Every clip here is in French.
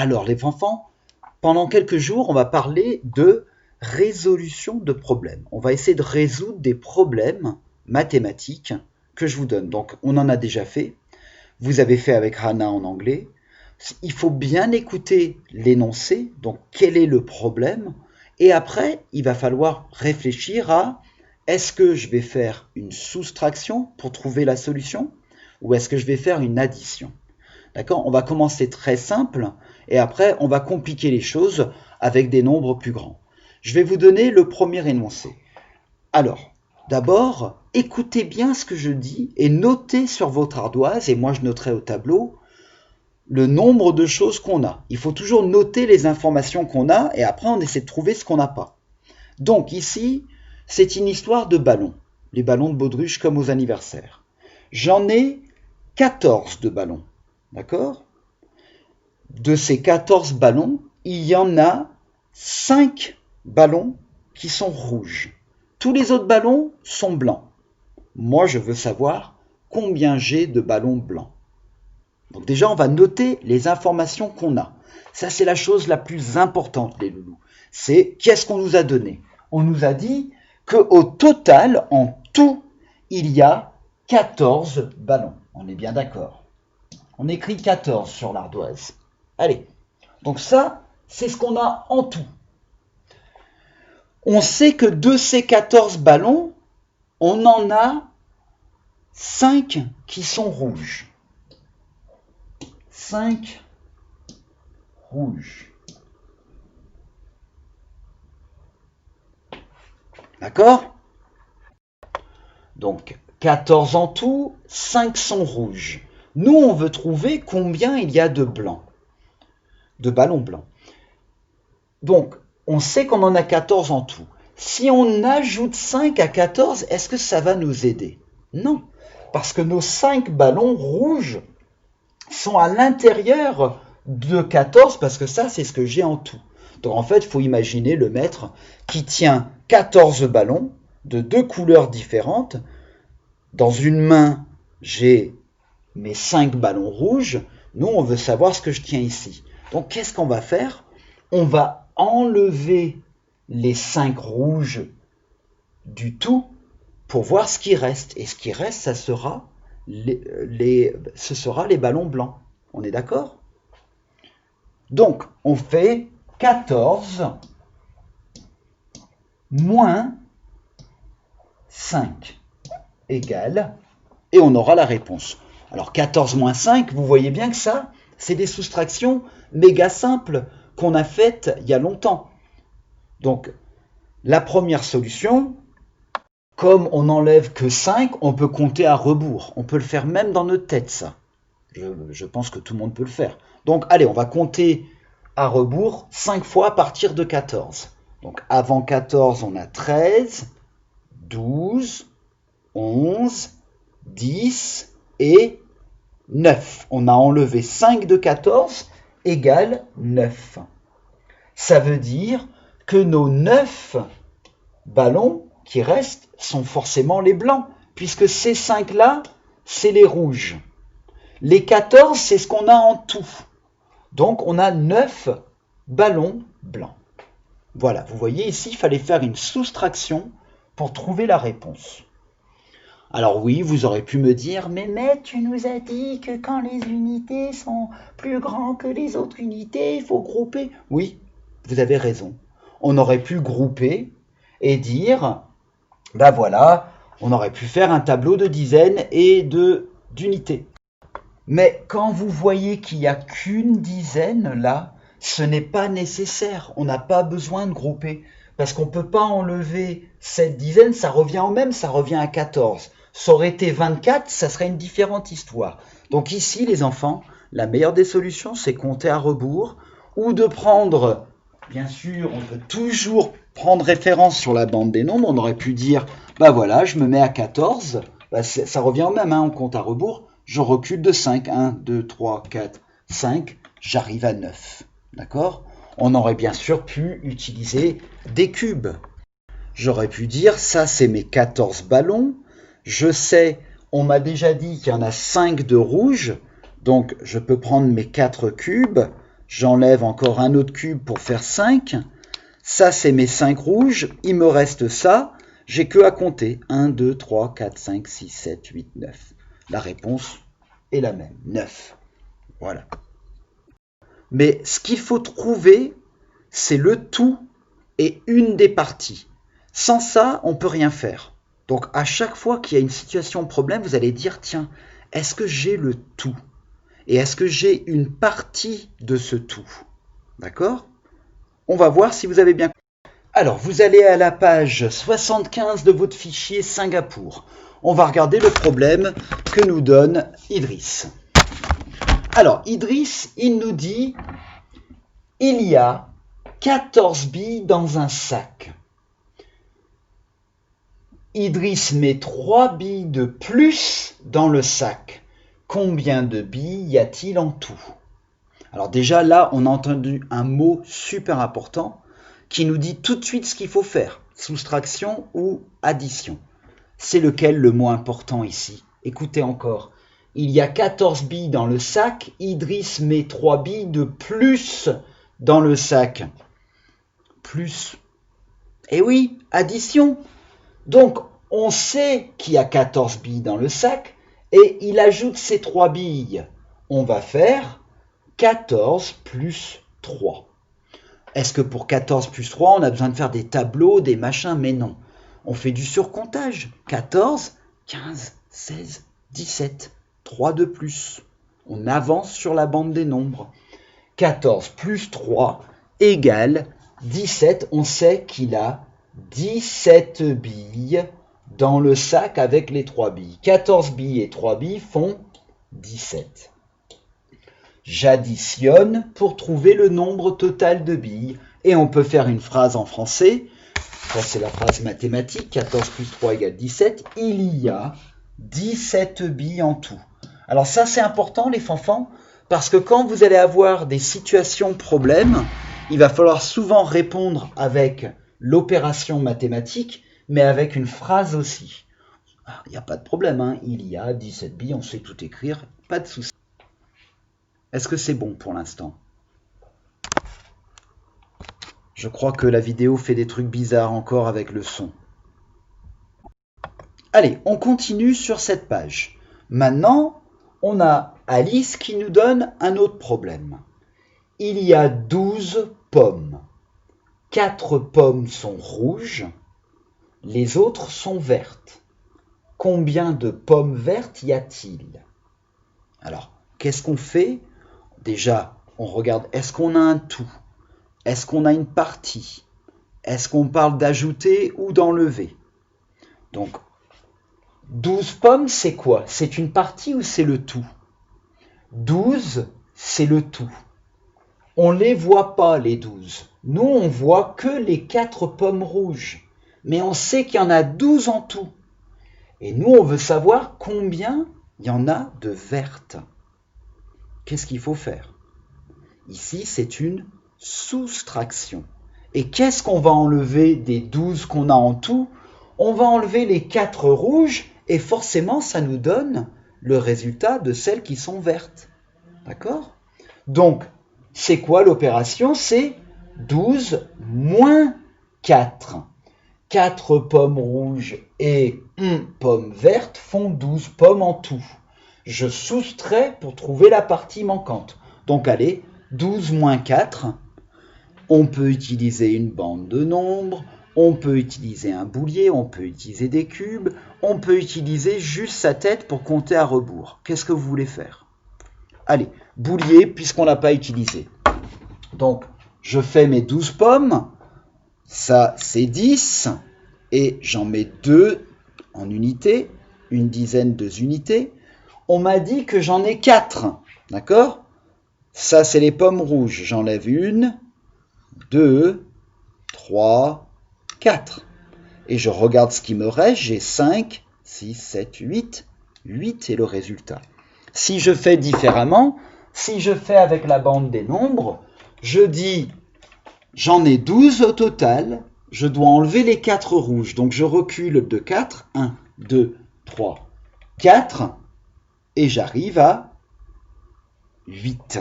Alors les enfants, pendant quelques jours, on va parler de résolution de problèmes. On va essayer de résoudre des problèmes mathématiques que je vous donne. Donc on en a déjà fait. Vous avez fait avec Hannah en anglais. Il faut bien écouter l'énoncé, donc quel est le problème, et après il va falloir réfléchir à est-ce que je vais faire une soustraction pour trouver la solution ou est-ce que je vais faire une addition. D'accord? On va commencer très simple et après on va compliquer les choses avec des nombres plus grands. Je vais vous donner le premier énoncé. Alors, d'abord, écoutez bien ce que je dis et notez sur votre ardoise, et moi je noterai au tableau, le nombre de choses qu'on a. Il faut toujours noter les informations qu'on a et après on essaie de trouver ce qu'on n'a pas. Donc ici, c'est une histoire de ballons. Les ballons de baudruche comme aux anniversaires. J'en ai 14 de ballons. D'accord? De ces 14 ballons, il y en a 5 ballons qui sont rouges. Tous les autres ballons sont blancs. Moi, je veux savoir combien j'ai de ballons blancs. Donc déjà, on va noter les informations qu'on a. Ça, c'est la chose la plus importante, les loulous. C'est qu'est-ce qu'on nous a donné? On nous a dit qu'au total, en tout, il y a 14 ballons. On est bien d'accord. On écrit 14 sur l'ardoise. Allez, donc ça, c'est ce qu'on a en tout. On sait que de ces 14 ballons, on en a 5 qui sont rouges. 5 rouges. D'accord? Donc, 14 en tout, 5 sont rouges. Nous, on veut trouver combien il y a de blancs, de ballons blancs. Donc, on sait qu'on en a 14 en tout. Si on ajoute 5 à 14, est-ce que ça va nous aider? Non, parce que nos 5 ballons rouges sont à l'intérieur de 14, parce que ça, c'est ce que j'ai en tout. Donc, en fait, il faut imaginer le maître qui tient 14 ballons de 2 couleurs différentes. Dans une main, j'ai mes 5 ballons rouges. Nous, on veut savoir ce que je tiens ici. Donc, qu'est-ce qu'on va faire? On va enlever les 5 rouges du tout pour voir ce qui reste. Et ce qui reste, ça sera ce sera les ballons blancs. On est d'accord? Donc, on fait 14 moins 5 égale, et on aura la réponse. Alors 14 moins 5, vous voyez bien que ça, c'est des soustractions méga simples qu'on a faites il y a longtemps. Donc, la première solution, comme on n'enlève que 5, on peut compter à rebours. On peut le faire même dans notre tête, ça. Je pense que tout le monde peut le faire. Donc, allez, on va compter à rebours 5 fois à partir de 14. Donc, avant 14, on a 13, 12, 11, 10 et 9. On a enlevé 5 de 14 égale 9. Ça veut dire que nos 9 ballons qui restent sont forcément les blancs, puisque ces 5-là, c'est les rouges. Les 14, c'est ce qu'on a en tout. Donc, on a 9 ballons blancs. Voilà, vous voyez ici, il fallait faire une soustraction pour trouver la réponse. Alors oui, vous aurez pu me dire, mais tu nous as dit que quand les unités sont plus grandes que les autres unités, il faut grouper. Oui, vous avez raison. On aurait pu grouper et dire, ben voilà, on aurait pu faire un tableau de dizaines et d'unités. Mais quand vous voyez qu'il n'y a qu'une dizaine là, ce n'est pas nécessaire. On n'a pas besoin de grouper. Parce qu'on ne peut pas enlever cette dizaine, ça revient au même, ça revient à 14. Ça aurait été 24, ça serait une différente histoire. Donc ici, les enfants, la meilleure des solutions, c'est compter à rebours ou de prendre, bien sûr, on peut toujours prendre référence sur la bande des nombres. On aurait pu dire, bah voilà, je me mets à 14, bah ça revient au même, hein, on compte à rebours. Je recule de 5, 1, 2, 3, 4, 5, j'arrive à 9. D'accord? On aurait bien sûr pu utiliser des cubes. J'aurais pu dire, ça c'est mes 14 ballons. Je sais, on m'a déjà dit qu'il y en a 5 de rouge. Donc je peux prendre mes 4 cubes. J'enlève encore un autre cube pour faire 5. Ça, c'est mes 5 rouges. Il me reste ça. J'ai que à compter. 1, 2, 3, 4, 5, 6, 7, 8, 9. La réponse est la même. 9. Voilà. Mais ce qu'il faut trouver, c'est le tout et une des parties. Sans ça, on ne peut rien faire. Donc, à chaque fois qu'il y a une situation problème, vous allez dire, tiens, est-ce que j'ai le tout? Et est-ce que j'ai une partie de ce tout? D'accord? On va voir si vous avez bien compris. Alors, vous allez à la page 75 de votre fichier Singapour. On va regarder le problème que nous donne Idriss. Alors, Idriss, il nous dit, il y a 14 billes dans un sac. Idriss met 3 billes de plus dans le sac. Combien de billes y a-t-il en tout? Alors déjà là, on a entendu un mot super important qui nous dit tout de suite ce qu'il faut faire. Soustraction ou addition. C'est lequel le mot important ici? Écoutez encore. Il y a 14 billes dans le sac. Idriss met 3 billes de plus dans le sac. Plus. Eh oui, addition. Donc, on sait qu'il y a 14 billes dans le sac et il ajoute ces 3 billes. On va faire 14 plus 3. Est-ce que pour 14 plus 3, on a besoin de faire des tableaux, des machins? Mais non. On fait du surcomptage. 14, 15, 16, 17. 3 de plus. On avance sur la bande des nombres. 14 plus 3 égale 17. On sait qu'il a 17 billes dans le sac avec les 3 billes. 14 billes et 3 billes font 17. J'additionne pour trouver le nombre total de billes. Et on peut faire une phrase en français. Ça, c'est la phrase mathématique. 14 plus 3 égale 17. Il y a 17 billes en tout. Alors ça, c'est important, les fanfans, parce que quand vous allez avoir des situations problèmes, il va falloir souvent répondre avec l'opération mathématique, mais avec une phrase aussi. Il n'y a pas de problème, hein. Il y a 17 billes, on sait tout écrire, pas de souci. Est-ce que c'est bon pour l'instant? Je crois que la vidéo fait des trucs bizarres encore avec le son. Allez, on continue sur cette page. Maintenant, on a Alice qui nous donne un autre problème. Il y a 12 pommes. 4 pommes sont rouges, les autres sont vertes. Combien de pommes vertes y a-t-il? Alors, qu'est-ce qu'on fait? Déjà, on regarde, est-ce qu'on a un tout? Est-ce qu'on a une partie? Est-ce qu'on parle d'ajouter ou d'enlever? Donc, 12 pommes, c'est quoi? C'est une partie ou c'est le tout? 12, c'est le tout. On ne les voit pas, les 12. Nous, on voit que les 4 pommes rouges. Mais on sait qu'il y en a 12 en tout. Et nous, on veut savoir combien il y en a de vertes. Qu'est-ce qu'il faut faire? Ici, c'est une soustraction. Et qu'est-ce qu'on va enlever des 12 qu'on a en tout? On va enlever les 4 rouges et forcément, ça nous donne le résultat de celles qui sont vertes. D'accord? Donc, c'est quoi l'opération? C'est 12 moins 4. 4 pommes rouges et 1 pomme verte font 12 pommes en tout. Je soustrais pour trouver la partie manquante. Donc allez, 12 moins 4, on peut utiliser une bande de nombres, on peut utiliser un boulier, on peut utiliser des cubes, on peut utiliser juste sa tête pour compter à rebours. Qu'est-ce que vous voulez faire? Allez, boulier puisqu'on ne l'a pas utilisé. Donc, je fais mes 12 pommes, ça c'est 10, et j'en mets 2 en unités, une dizaine, 2 unités. On m'a dit que j'en ai 4, d'accord? Ça c'est les pommes rouges, j'enlève 1, 2, 3, 4. Et je regarde ce qui me reste, j'ai 5, 6, 7, 8, 8 est le résultat. Si je fais différemment, si je fais avec la bande des nombres, je dis j'en ai 12 au total, je dois enlever les 4 rouges, donc je recule de 4, 1, 2, 3, 4, et j'arrive à 8.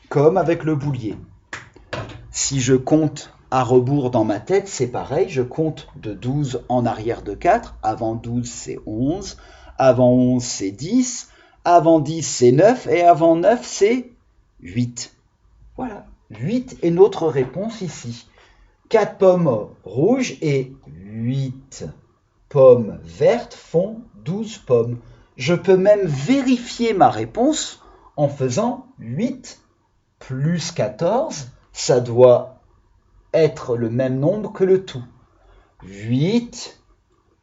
comme avec le boulier. Si je compte à rebours dans ma tête, c'est pareil, je compte de 12 en arrière de 4, avant 12 c'est 11, avant 11 c'est 10, avant 10 c'est 9, et avant 9 c'est 8. Voilà, 8 est notre réponse ici. 4 pommes rouges et 8 pommes vertes font 12 pommes. Je peux même vérifier ma réponse en faisant 8 plus 14, ça doit être le même nombre que le tout. 8,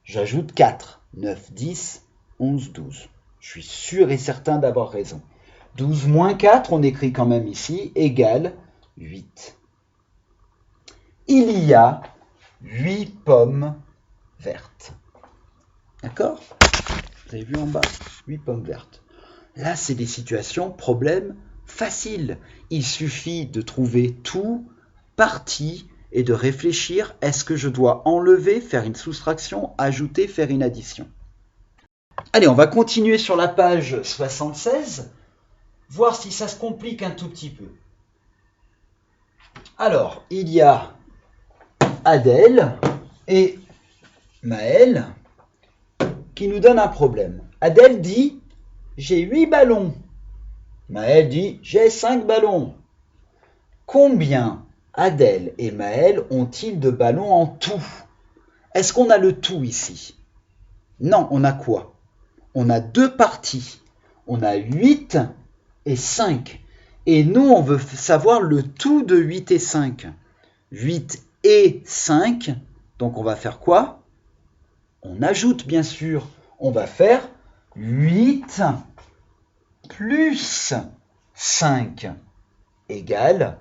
j'ajoute 4, 9, 10, 11, 12. Je suis sûr et certain d'avoir raison. 12 moins 4, on écrit quand même ici, égale 8. Il y a 8 pommes vertes. D'accord? Vous avez vu en bas? 8 pommes vertes. Là, c'est des situations, problèmes faciles. Il suffit de trouver tout, partie, et de réfléchir, est-ce que je dois enlever, faire une soustraction, ajouter, faire une addition? Allez, on va continuer sur la page 76, voir si ça se complique un tout petit peu. Alors, il y a Adèle et Maëlle qui nous donnent un problème. Adèle dit, j'ai 8 ballons. Maëlle dit, j'ai 5 ballons. Combien Adèle et Maëlle ont-ils de ballons en tout? Est-ce qu'on a le tout ici? Non, on a quoi? On a deux parties. On a 8 et 5. Et nous, on veut savoir le tout de 8 et 5. 8 et 5, donc on va faire quoi? On ajoute, bien sûr. On va faire 8 plus 5 égale...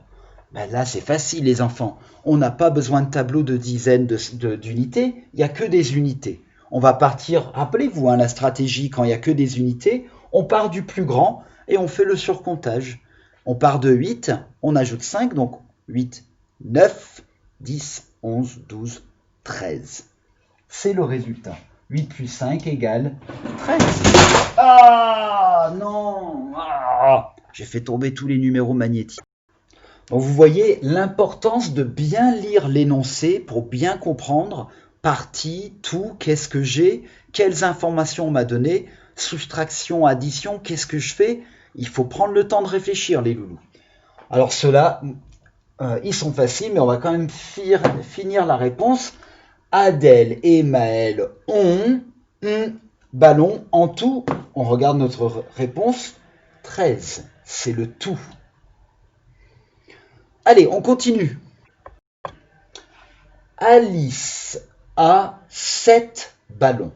Ben là, c'est facile, les enfants. On n'a pas besoin de tableau de dizaines d'unités. Il n'y a que des unités. On va partir, rappelez-vous, la stratégie, quand il n'y a que des unités, on part du plus grand et on fait le surcomptage. On part de 8, on ajoute 5, donc 8, 9, 10, 11, 12, 13. C'est le résultat. 8 plus 5 égale 13. Ah non, j'ai fait tomber tous les numéros magnétiques. Donc vous voyez l'importance de bien lire l'énoncé pour bien comprendre partie, tout, qu'est-ce que j'ai, quelles informations on m'a donné, soustraction, addition, qu'est-ce que je fais. Il faut prendre le temps de réfléchir, les loulous. Alors ceux-là, ils sont faciles, mais on va quand même finir la réponse. Adèle et Maëlle ont un ballon en tout. On regarde notre réponse. 13, c'est le tout. Allez, on continue. Alice a 7 ballons.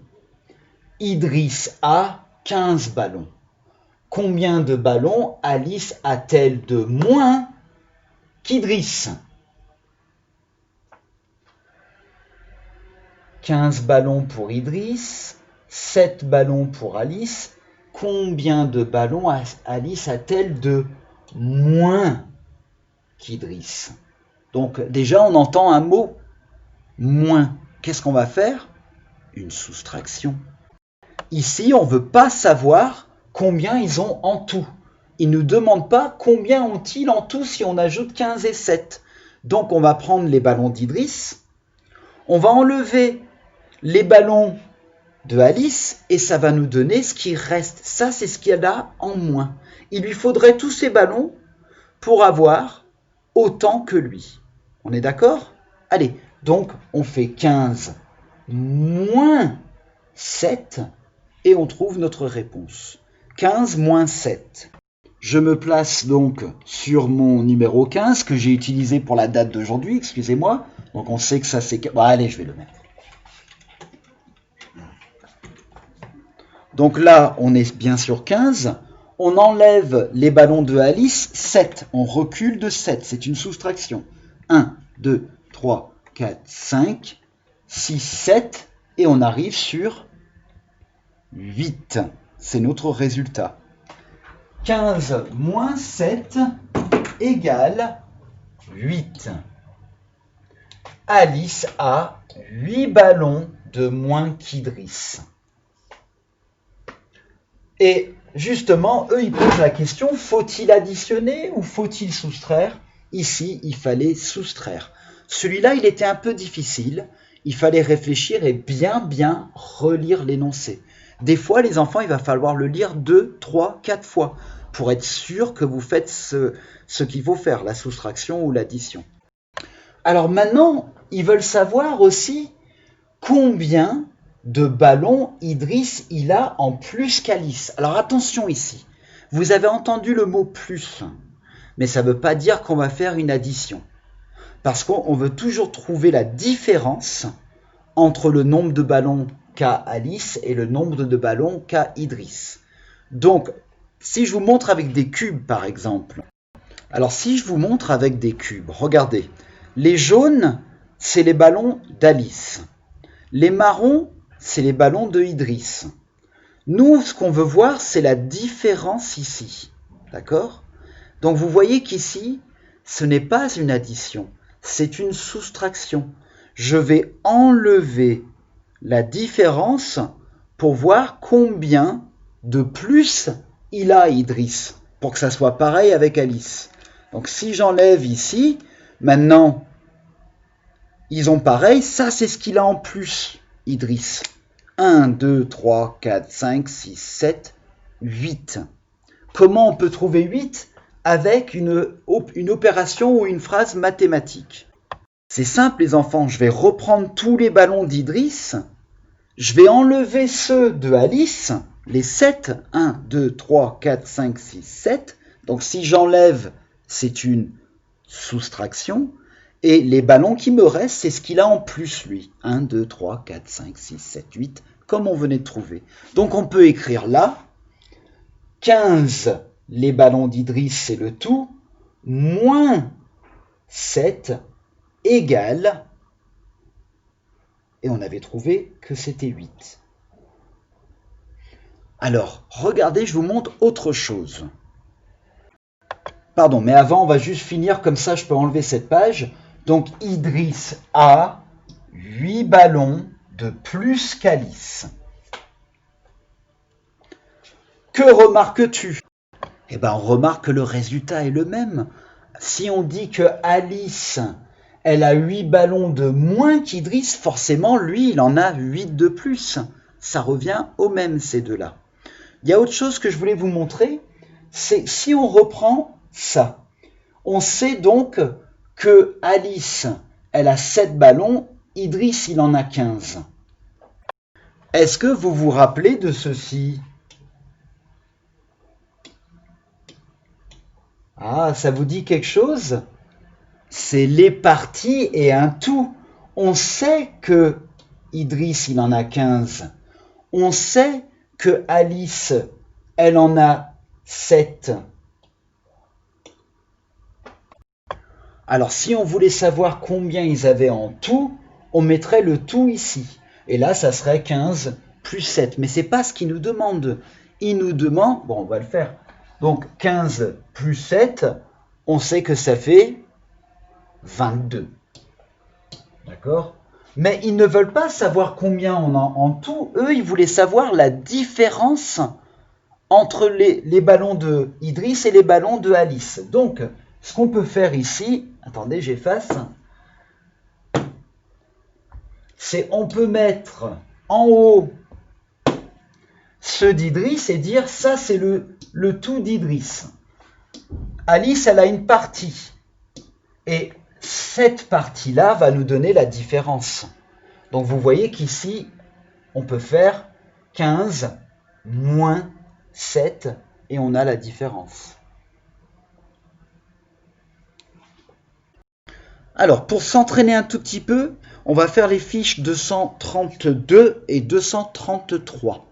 Idriss a 15 ballons. Combien de ballons Alice a-t-elle de moins qu'Idriss? 15 ballons pour Idriss, 7 ballons pour Alice. Combien de ballons Alice a-t-elle de moins qu'Idriss? Donc déjà, on entend un mot moins. Qu'est-ce qu'on va faire? Une soustraction. Ici, on ne veut pas savoir combien ils ont en tout. Ils ne nous demandent pas combien ont-ils en tout si on ajoute 15 et 7. Donc, on va prendre les ballons d'Idriss, on va enlever les ballons de Alice et ça va nous donner ce qui reste. Ça, c'est ce qu'il y a là en moins. Il lui faudrait tous ces ballons pour avoir autant que lui. On est d'accord? Allez, donc on fait 15 moins 7 et on trouve notre réponse. 15 moins 7. Je me place donc sur mon numéro 15 que j'ai utilisé pour la date d'aujourd'hui, excusez-moi. Donc on sait que ça c'est... Bon, allez, je vais le mettre. Donc là, on est bien sur 15. On enlève les ballons de Alice, 7. On recule de 7, c'est une soustraction. 1, 2, 3, 4, 5, 6, 7. Et on arrive sur 8. C'est notre résultat. 15 moins 7 égale 8. Alice a 8 ballons de moins qu'Idriss. Et justement, eux, ils posent la question, faut-il additionner ou faut-il soustraire? Ici, il fallait soustraire. Celui-là, il était un peu difficile. Il fallait réfléchir et bien relire l'énoncé. Des fois, les enfants, il va falloir le lire 2, 3, 4 fois pour être sûr que vous faites ce qu'il faut faire, la soustraction ou l'addition. Alors maintenant, ils veulent savoir aussi combien de ballons Idriss il a en plus qu'Alice. Alors attention ici, vous avez entendu le mot plus, mais ça ne veut pas dire qu'on va faire une addition. Parce qu'on veut toujours trouver la différence entre le nombre de ballons qu'a Alice et le nombre de ballons qu'a Idriss. Donc, si je vous montre avec des cubes par exemple, alors si je vous montre avec des cubes, regardez, les jaunes, c'est les ballons d'Alice. Les marrons, c'est les ballons de Idriss. Nous, ce qu'on veut voir, c'est la différence ici. D'accord? Donc vous voyez qu'ici, ce n'est pas une addition, c'est une soustraction. Je vais enlever la différence pour voir combien de plus il a Idriss, pour que ça soit pareil avec Alice. Donc si j'enlève ici, maintenant, ils ont pareil, ça c'est ce qu'il a en plus, Idriss. 1, 2, 3, 4, 5, 6, 7, 8. Comment on peut trouver 8 avec une opération ou une phrase mathématique? C'est simple les enfants, je vais reprendre tous les ballons d'Idriss, je vais enlever ceux de Alice, les 7, 1, 2, 3, 4, 5, 6, 7. Donc si j'enlève, c'est une soustraction. Et les ballons qui me restent, c'est ce qu'il a en plus, lui. 1, 2, 3, 4, 5, 6, 7, 8, comme on venait de trouver. Donc on peut écrire là, 15, les ballons d'Idriss, c'est le tout, moins 7 égale, et on avait trouvé que c'était 8. Alors, regardez, je vous montre autre chose. Pardon, mais avant, on va juste finir, comme ça je peux enlever cette page. Donc, Idriss a 8 ballons de plus qu'Alice. Que remarques-tu? Eh bien, on remarque que le résultat est le même. Si on dit que Alice, elle a 8 ballons de moins qu'Idriss, forcément, lui, il en a 8 de plus. Ça revient au même, ces deux-là. Il y a autre chose que je voulais vous montrer, c'est si on reprend ça. On sait donc que Alice, elle a 7 ballons, Idriss, il en a 15. Est-ce que vous vous rappelez de ceci? Ah, ça vous dit quelque chose? C'est les parties et un tout. On sait que Idriss, il en a 15. On sait que Alice, elle en a 7. Alors, si on voulait savoir combien ils avaient en tout, on mettrait le tout ici. Et là, ça serait 15 plus 7. Mais ce n'est pas ce qu'il nous demande. Il nous demande, bon, on va le faire. Donc, 15 plus 7, on sait que ça fait 22. D'accord? Mais ils ne veulent pas savoir combien on a en tout. Eux, ils voulaient savoir la différence entre les ballons de Idriss et les ballons de Alice. Donc, ce qu'on peut faire ici, attendez, j'efface, c'est on peut mettre en haut ceux d'Idriss et dire ça c'est le tout d'Idriss. Alice, elle a une partie. Et cette partie-là va nous donner la différence. Donc vous voyez qu'ici, on peut faire 15 moins 7 et on a la différence. Alors, pour s'entraîner un tout petit peu, on va faire les fiches 232 et 233.